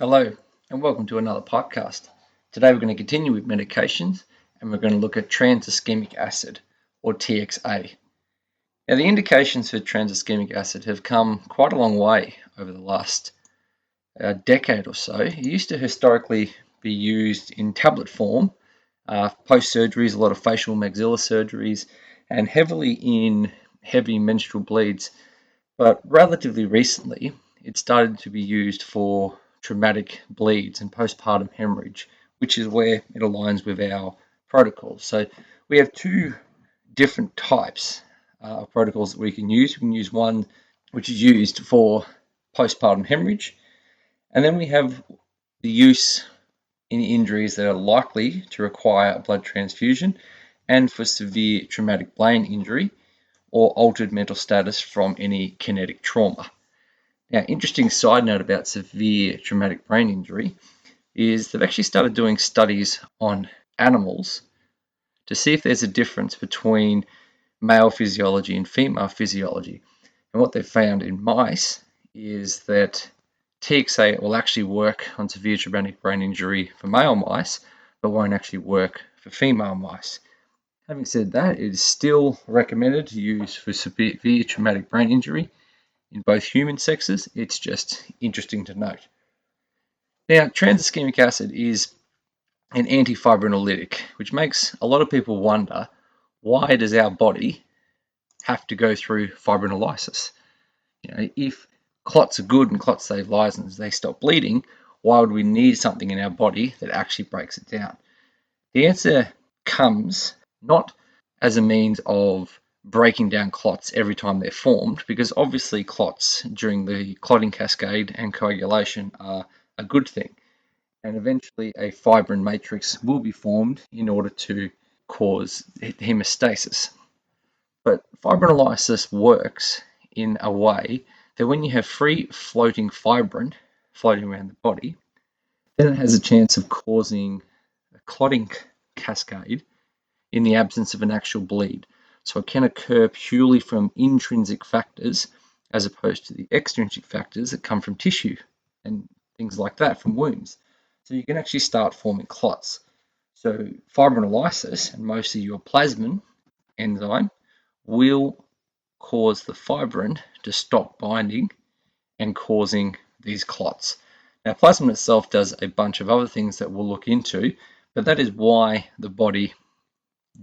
Hello, and welcome to another podcast. Today we're going to continue with medications, and we're going to look at tranexamic acid, or TXA. Now, the indications for tranexamic acid have come quite a long way over the last decade or so. It used to historically be used in tablet form, post-surgeries, a lot of facial maxilla surgeries, and heavily in heavy menstrual bleeds. But relatively recently, it started to be used for traumatic bleeds and postpartum hemorrhage, which is where it aligns with our protocols. So we have two different types of protocols that we can use. We can use one which is used for postpartum hemorrhage, and then we have the use in injuries that are likely to require a blood transfusion and for severe traumatic brain injury or altered mental status from any kinetic trauma. Now, interesting side note about severe traumatic brain injury is they've actually started doing studies on animals to see if there's a difference between male physiology and female physiology. And what they've found in mice is that TXA will actually work on severe traumatic brain injury for male mice, but won't actually work for female mice. Having said that, it is still recommended to use for severe traumatic brain injury in both human sexes. It's just interesting to note. Now, tranexamic acid is an antifibrinolytic, which makes a lot of people wonder, why does our body have to go through fibrinolysis? If clots are good and clots save lives and they stop bleeding, why would we need something in our body that actually breaks it down? The answer comes not as a means of breaking down clots every time they're formed, because obviously clots during the clotting cascade and coagulation are a good thing. And eventually a fibrin matrix will be formed in order to cause hemostasis. But fibrinolysis works in a way that when you have free floating fibrin floating around the body, then it has a chance of causing a clotting cascade in the absence of an actual bleed. So it can occur purely from intrinsic factors as opposed to the extrinsic factors that come from tissue and things like that from wounds. So you can actually start forming clots. So fibrinolysis, and mostly your plasmin enzyme, will cause the fibrin to stop binding and causing these clots. Now, plasmin itself does a bunch of other things that we'll look into, but that is why the body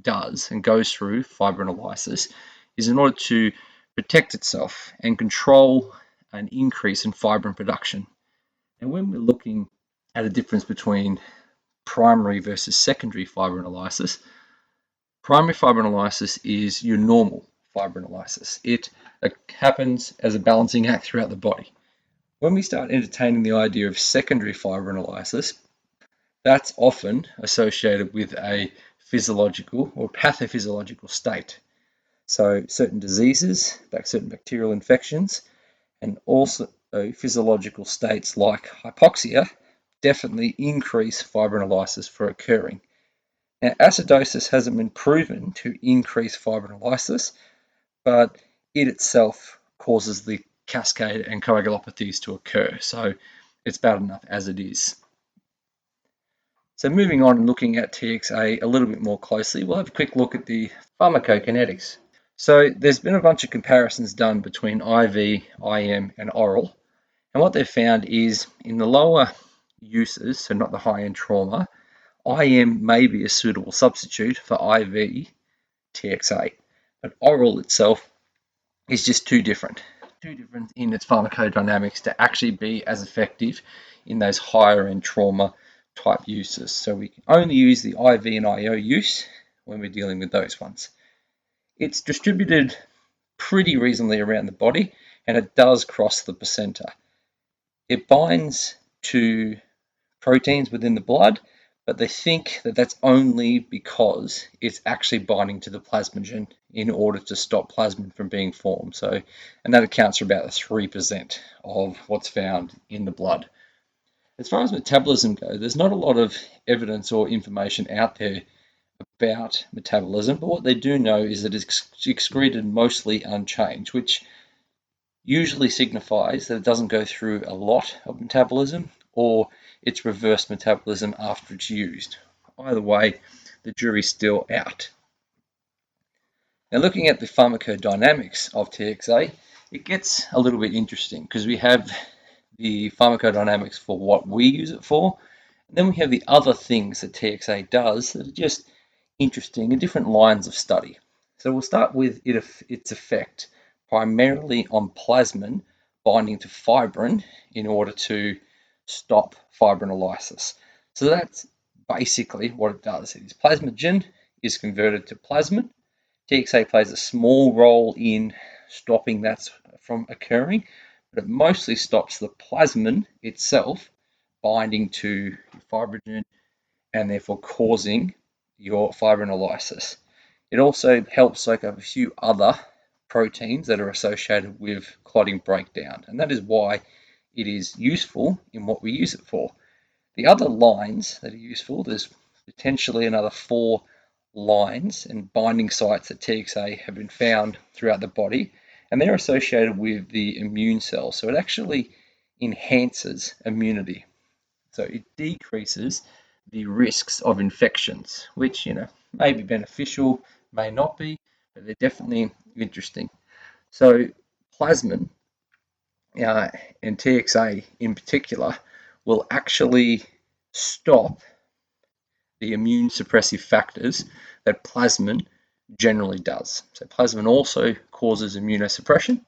does and goes through fibrinolysis, is in order to protect itself and control an increase in fibrin production. And when we're looking at a difference between primary versus secondary fibrinolysis, primary fibrinolysis is your normal fibrinolysis. It happens as a balancing act throughout the body. When we start entertaining the idea of secondary fibrinolysis, that's often associated with a physiological or pathophysiological state. So certain diseases, certain bacterial infections, and also physiological states like hypoxia definitely increase fibrinolysis for occurring. Now, acidosis hasn't been proven to increase fibrinolysis, but it itself causes the cascade and coagulopathies to occur. So it's bad enough as it is. So moving on and looking at TXA a little bit more closely, we'll have a quick look at the pharmacokinetics. So there's been a bunch of comparisons done between IV, IM, and oral. And what they've found is in the lower uses, so not the high-end trauma, IM may be a suitable substitute for IV TXA. But oral itself is just too different in its pharmacodynamics to actually be as effective in those higher-end trauma type uses. So we can only use the IV and IO use when we're dealing with those ones. It's distributed pretty reasonably around the body, and it does cross the placenta. It binds to proteins within the blood, but they think that that's only because it's actually binding to the plasminogen in order to stop plasmin from being formed. So, and that accounts for about 3% of what's found in the blood. As far as metabolism goes, there's not a lot of evidence or information out there about metabolism, but what they do know is that it's excreted mostly unchanged, which usually signifies that it doesn't go through a lot of metabolism or its reverse metabolism after it's used. Either way, the jury's still out. Now, looking at the pharmacodynamics of TXA, it gets a little bit interesting because we have the pharmacodynamics for what we use it for, and then we have the other things that TXA does that are just interesting in different lines of study. So we'll start with its effect primarily on plasmin binding to fibrin in order to stop fibrinolysis. So that's basically what it does. It is plasminogen is converted to plasmin. TXA plays a small role in stopping that from occurring, but it mostly stops the plasmin itself binding to fibrinogen and therefore causing your fibrinolysis. It also helps soak up a few other proteins that are associated with clotting breakdown, and that is why it is useful in what we use it for. The other lines that are useful, there's potentially another 4 lines and binding sites that TXA have been found throughout the body, and they're associated with the immune cells. So it actually enhances immunity. So it decreases the risks of infections, which, may be beneficial, may not be, but they're definitely interesting. So plasmin and TXA in particular will actually stop the immune suppressive factors that plasmin generally does. So plasmin also causes immunosuppression,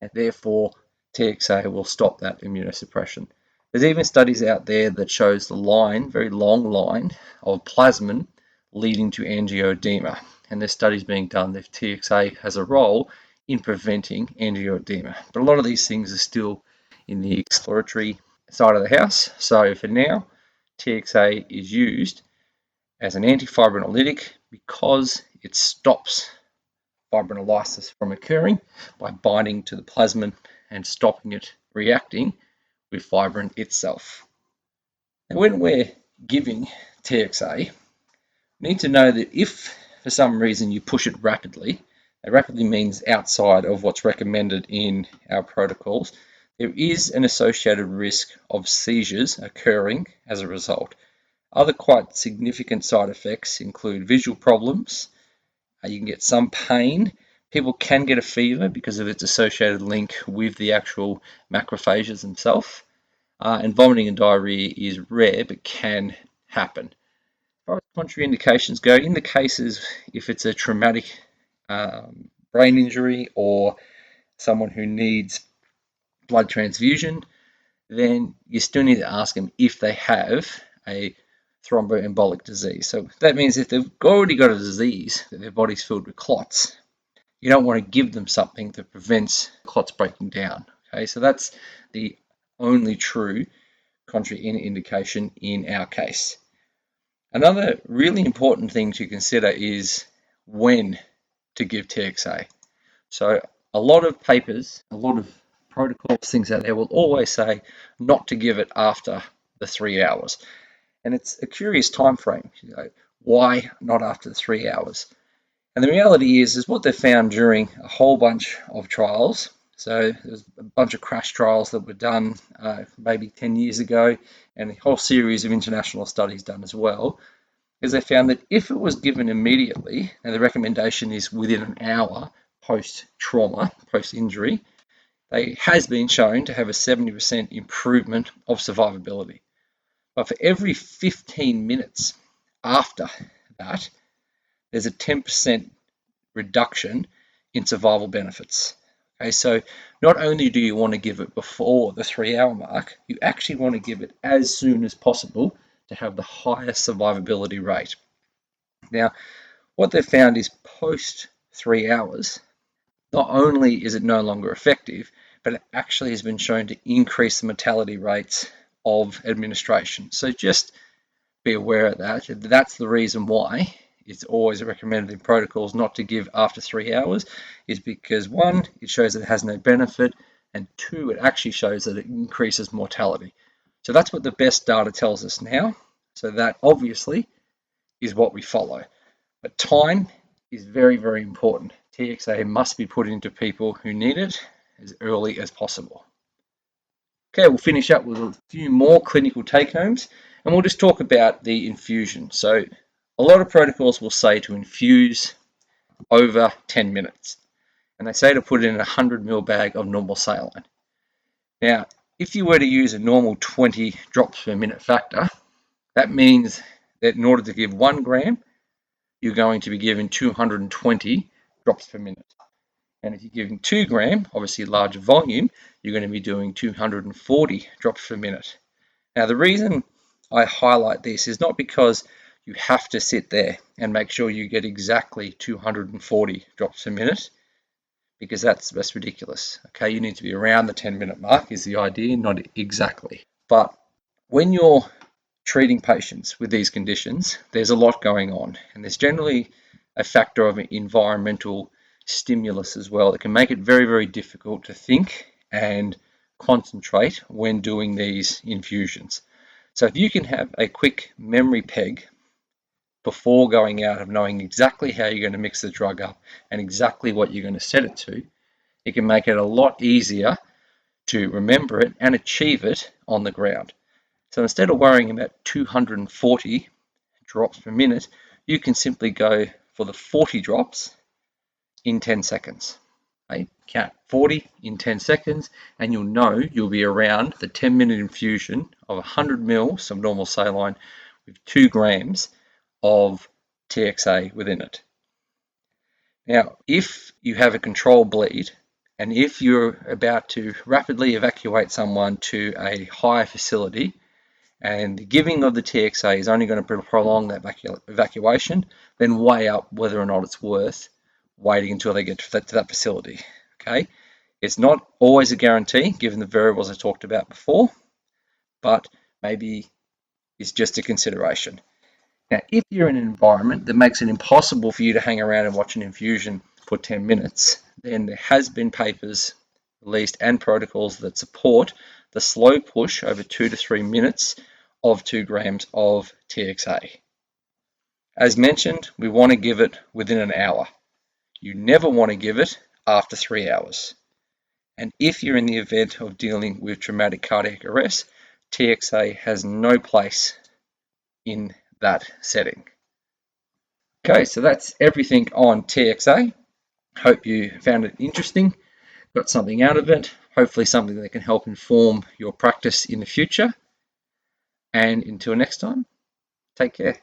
and therefore TXA will stop that immunosuppression. There's even studies out there that shows the line, very long line, of plasmin leading to angioedema. And there's studies being done that TXA has a role in preventing angioedema. But a lot of these things are still in the exploratory side of the house. So for now, TXA is used as an antifibrinolytic because it stops fibrinolysis from occurring by binding to the plasmin and stopping it reacting with fibrin itself. Now, when we're giving TXA, we need to know that if for some reason you push it rapidly, that rapidly means outside of what's recommended in our protocols, there is an associated risk of seizures occurring as a result. Other quite significant side effects include visual problems. You can get some pain. People can get a fever because of its associated link with the actual macrophages themselves. And vomiting and diarrhea is rare but can happen. As far as contraindications go, in the cases if it's a traumatic brain injury or someone who needs blood transfusion, then you still need to ask them if they have a thromboembolic disease. So that means if they've already got a disease, that their body's filled with clots, you don't want to give them something that prevents clots breaking down. Okay, so that's the only true contraindication in our case. Another really important thing to consider is when to give TXA. So a lot of papers, a lot of protocols, things out there will always say not to give it after the 3 hours. And it's a curious time frame. Why not after the 3 hours? And the reality is what they found during a whole bunch of trials. So there's a bunch of crash trials that were done maybe 10 years ago, and a whole series of international studies done as well, is they found that if it was given immediately, and the recommendation is within an hour post-trauma, post-injury, it has been shown to have a 70% improvement of survivability. But for every 15 minutes after that, there's a 10% reduction in survival benefits. Okay, so not only do you want to give it before the 3 hour mark, you actually want to give it as soon as possible to have the highest survivability rate. Now, what they've found is post 3 hours, not only is it no longer effective, but it actually has been shown to increase the mortality rates of administration. So just be aware of that. That's the reason why it's always recommended in protocols not to give after 3 hours, is because 1, it shows that it has no benefit, and 2, it actually shows that it increases mortality. So that's what the best data tells us now. So that obviously is what we follow. But time is very, very important. TXA must be put into people who need it as early as possible. Okay, we'll finish up with a few more clinical take-homes, and we'll just talk about the infusion. So a lot of protocols will say to infuse over 10 minutes, and they say to put it in a 100 ml bag of normal saline. Now, if you were to use a normal 20 drops per minute factor, that means that in order to give 1 gram, you're going to be given 220 drops per minute. And if you're giving 2 gram, obviously larger volume, you're going to be doing 240 drops per minute. Now, the reason I highlight this is not because you have to sit there and make sure you get exactly 240 drops per minute, because that's ridiculous. Okay, you need to be around the 10-minute mark is the idea, not exactly. But when you're treating patients with these conditions, there's a lot going on, and there's generally a factor of environmental stimulus as well that can make it very, very difficult to think and concentrate when doing these infusions. So if you can have a quick memory peg before going out of knowing exactly how you're going to mix the drug up and exactly what you're going to set it to, it can make it a lot easier to remember it and achieve it on the ground. So instead of worrying about 240 drops per minute, you can simply go for the 40 drops in 10 seconds. Okay? Count 40 in 10 seconds and you'll know you'll be around the 10-minute infusion of 100 mils of normal saline with 2 grams of TXA within it. Now, if you have a controlled bleed and if you're about to rapidly evacuate someone to a higher facility and the giving of the TXA is only going to prolong that evacuation, then weigh up whether or not it's worth waiting until they get to that facility. Okay, it's not always a guarantee given the variables I talked about before, but maybe it's just a consideration. Now, if you're in an environment that makes it impossible for you to hang around and watch an infusion for 10 minutes, then there has been papers released and protocols that support the slow push over 2 to 3 minutes of 2 grams of TXA. As mentioned, we want to give it within an hour. You never want to give it after 3 hours. And if you're in the event of dealing with traumatic cardiac arrest, TXA has no place in that setting. Okay, so that's everything on TXA. Hope you found it interesting, got something out of it, hopefully something that can help inform your practice in the future. And until next time, take care.